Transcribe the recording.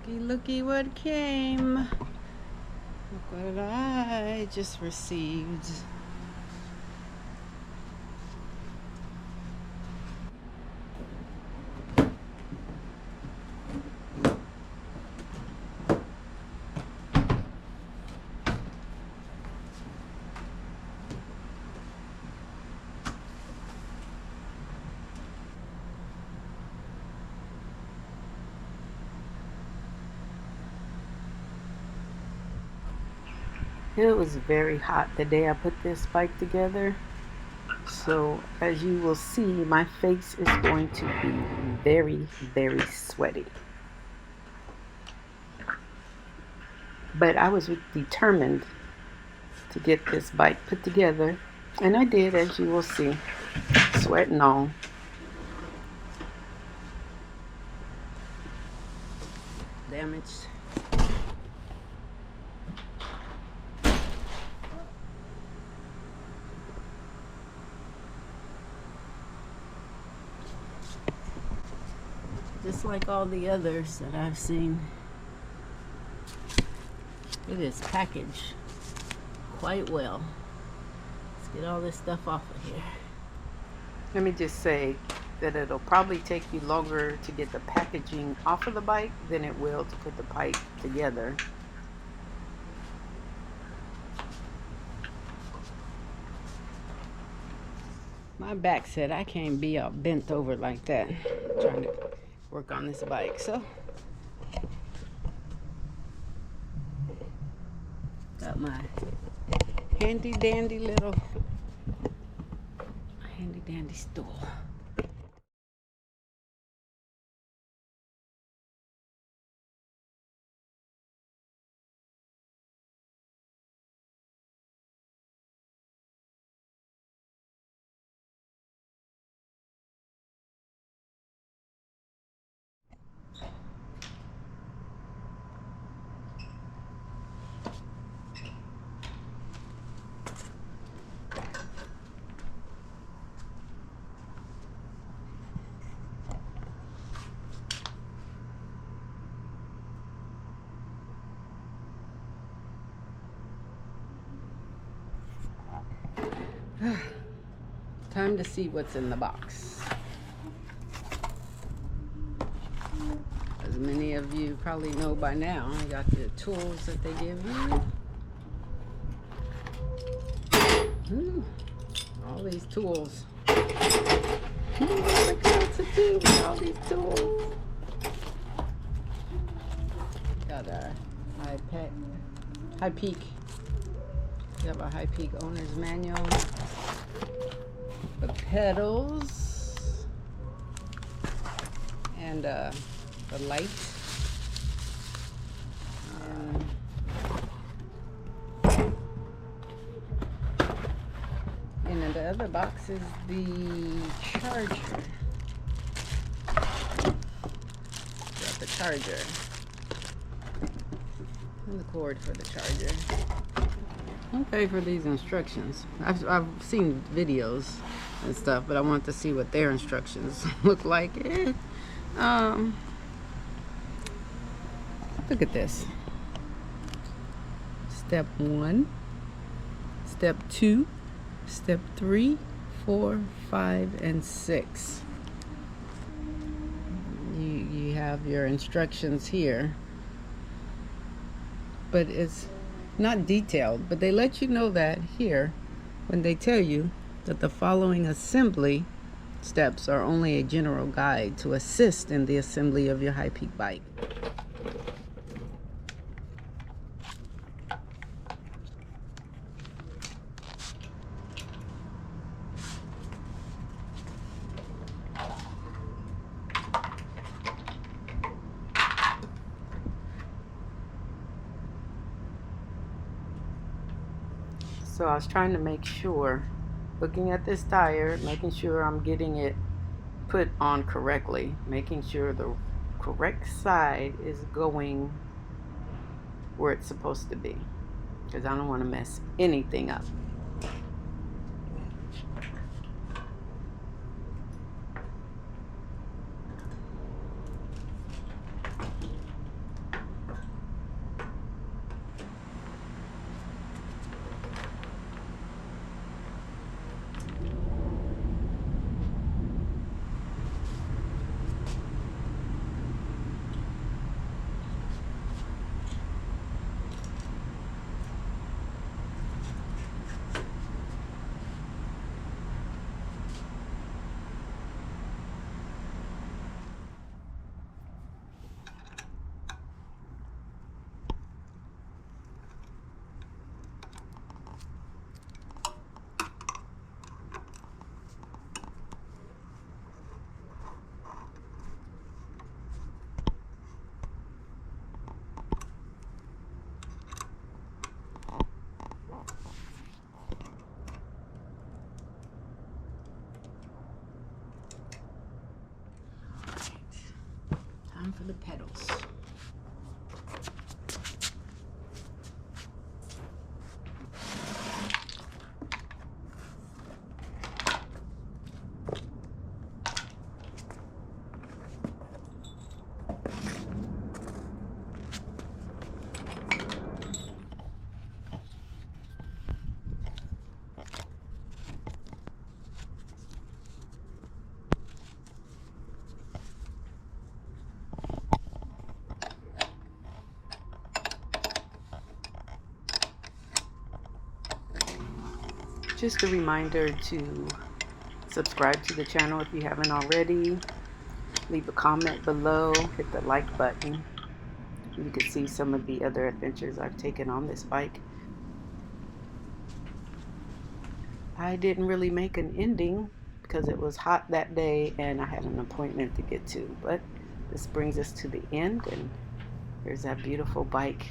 Looky what came. Look what I just received. It was very hot the day I put this bike together. So as you will see, my face is going to be very, very sweaty. But I was determined to get this bike put together. And I did, as you will see, sweating on. Damaged. Just like all the others that I've seen, it is packaged quite well. Let's get all this stuff off of here. Let me just say that it'll probably take you longer to get the packaging off of the bike than it will to put the bike together. My back said I can't be all bent over like that trying to work on this bike. So got my handy dandy stool. Time to see what's in the box. As many of you probably know by now, I got the tools that they give you. Ooh, all these tools. Look what to do with all these tools. Got a HiPeak. We have a HiPeak owner's manual. The pedals and the light. And in the other box is the charger. Got the charger and the cord for the charger. Okay, for these instructions, I've seen videos and stuff, but I want to see what their instructions look like. Look at this. Step 1, step 2, step 3, 4, 5, and 6. You have your instructions here, but it's not detailed, but they let you know that here when they tell you that the following assembly steps are only a general guide to assist in the assembly of your HiPeak bike. So I was trying to make sure, looking at this tire, making sure I'm getting it put on correctly, making sure the correct side is going where it's supposed to be, because I don't want to mess anything up. balance. Just a reminder to subscribe to the channel if you haven't already. Leave a comment below, hit the like button. You can see some of the other adventures I've taken on this bike. I didn't really make an ending because it was hot that day and I had an appointment to get to, but this brings us to the end, and here's that beautiful bike